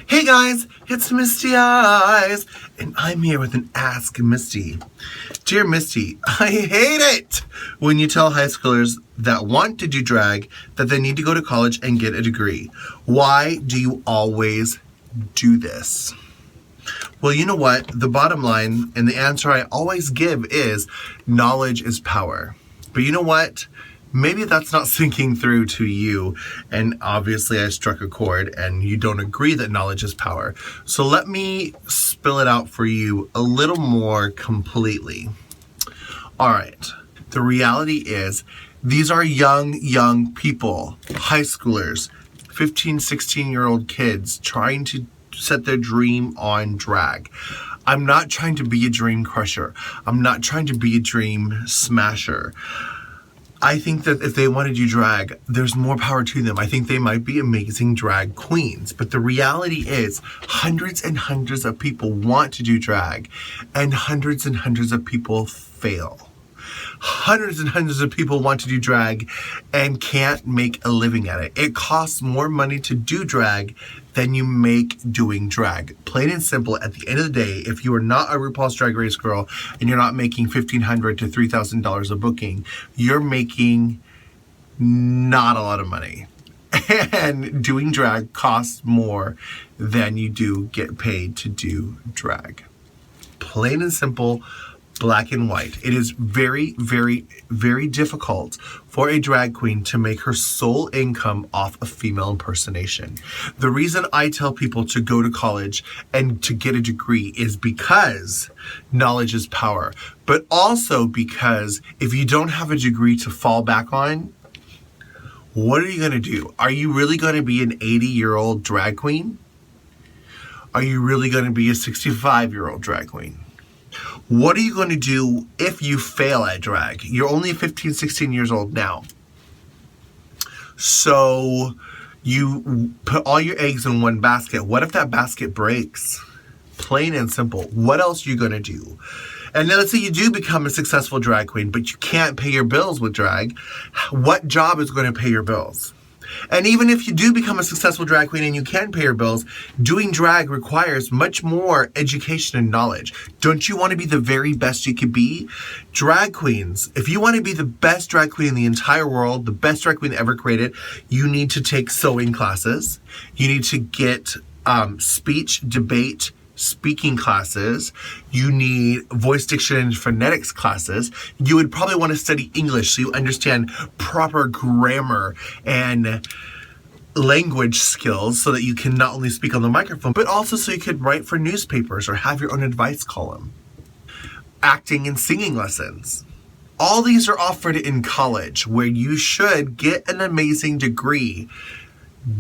Hey guys, it's Misty Eyez, and I'm here with an Ask Misty. Dear Misty, I hate it when you tell high schoolers that want to do drag that they need to go to college and get a degree. Why do you always do this? Well, you know what? The bottom line and the answer I always give is knowledge is power. But you know what? Maybe that's not sinking through to you, and obviously I struck a chord and you don't agree that knowledge is power. So let me spill it out for you a little more completely. All right, the reality is these are young people, high schoolers, 15, 16-year-old kids trying to set their dream on drag. I'm not trying to be a dream crusher. I'm not trying to be a dream smasher. I think that if they want to do drag, there's more power to them. I think they might be amazing drag queens. But the reality is hundreds and hundreds of people want to do drag and hundreds of people fail. Hundreds and hundreds of people want to do drag and can't make a living at it. It costs more money to do drag than you make doing drag. Plain and simple, at the end of the day, if you are not a RuPaul's Drag Race girl and you're not making $1,500 to $3,000 a booking, you're making not a lot of money. And doing drag costs more than you do get paid to do drag. Plain and simple, black and white. It is very, very, very difficult for a drag queen to make her sole income off of female impersonation. The reason I tell people to go to college and to get a degree is because knowledge is power, but also because if you don't have a degree to fall back on, what are you going to do? Are you really going to be an 80-year-old drag queen? Are you really going to be a 65-year-old drag queen? What are you going to do if you fail at drag? You're only 15, 16 years old now. So you put all your eggs in one basket. What if that basket breaks? Plain and simple. What else are you going to do? And then let's say you do become a successful drag queen, but you can't pay your bills with drag. What job is going to pay your bills? And even if you do become a successful drag queen and you can pay your bills, doing drag requires much more education and knowledge. Don't you want to be the very best you could be? Drag queens, if you want to be the best drag queen in the entire world, the best drag queen ever created, you need to take sewing classes. You need to get speech, debate, speaking classes. You need voice diction and phonetics classes. You would probably want to study English so you understand proper grammar and language skills so that you can not only speak on the microphone, but also so you could write for newspapers or have your own advice column. Acting and singing lessons. All these are offered in college where you should get an amazing degree.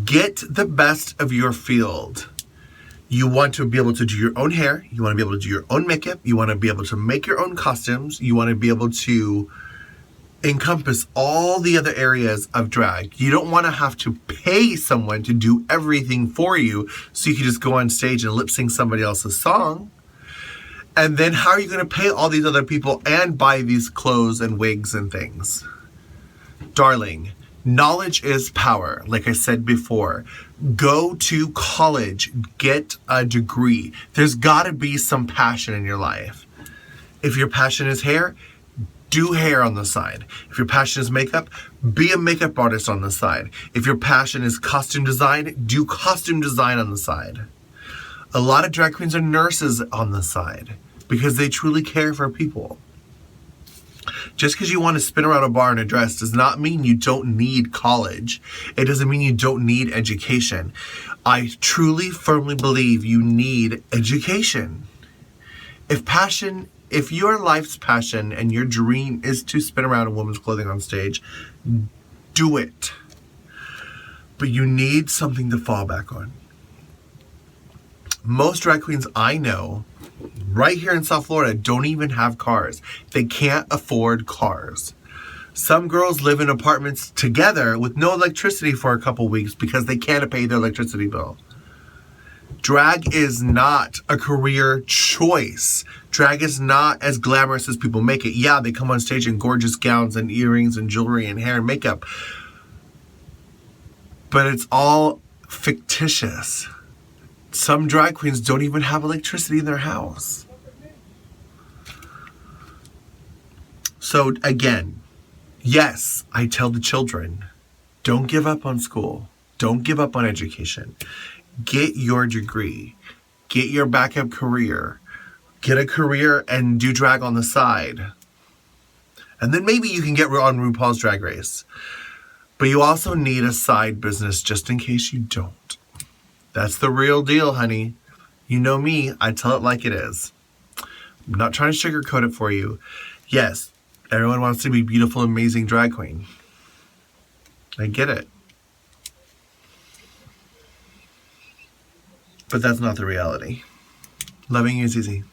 Get the best of your field. You want to be able to do your own hair. You want to be able to do your own makeup. You want to be able to make your own costumes. You want to be able to encompass all the other areas of drag. You don't want to have to pay someone to do everything for you so you can just go on stage and lip sync somebody else's song. And then how are you going to pay all these other people and buy these clothes and wigs and things? Darling, knowledge is power, like I said before. Go to college, get a degree. There's got to be some passion in your life. If your passion is hair, do hair on the side. If your passion is makeup, be a makeup artist on the side. If your passion is costume design, do costume design on the side. A lot of drag queens are nurses on the side because they truly care for people. Just because you want to spin around a bar in a dress does not mean you don't need college. It doesn't mean you don't need education. I truly, firmly believe you need education. If your life's passion and your dream is to spin around in women's clothing on stage, do it. But you need something to fall back on. Most drag queens I know right here in South Florida don't even have cars. They can't afford cars. Some girls live in apartments together with no electricity for a couple weeks because they can't pay their electricity bill. Drag is not a career choice. Drag is not as glamorous as people make it. Yeah, they come on stage in gorgeous gowns and earrings and jewelry and hair and makeup. But it's all fictitious. Some drag queens don't even have electricity in their house. So again, yes, I tell the children, don't give up on school. Don't give up on education. Get your degree. Get your backup career. Get a career and do drag on the side. And then maybe you can get on RuPaul's Drag Race. But you also need a side business just in case you don't. That's the real deal, honey. You know me, I tell it like it is. I'm not trying to sugarcoat it for you. Yes, everyone wants to be beautiful, amazing drag queen. I get it. But that's not the reality. Loving you is easy.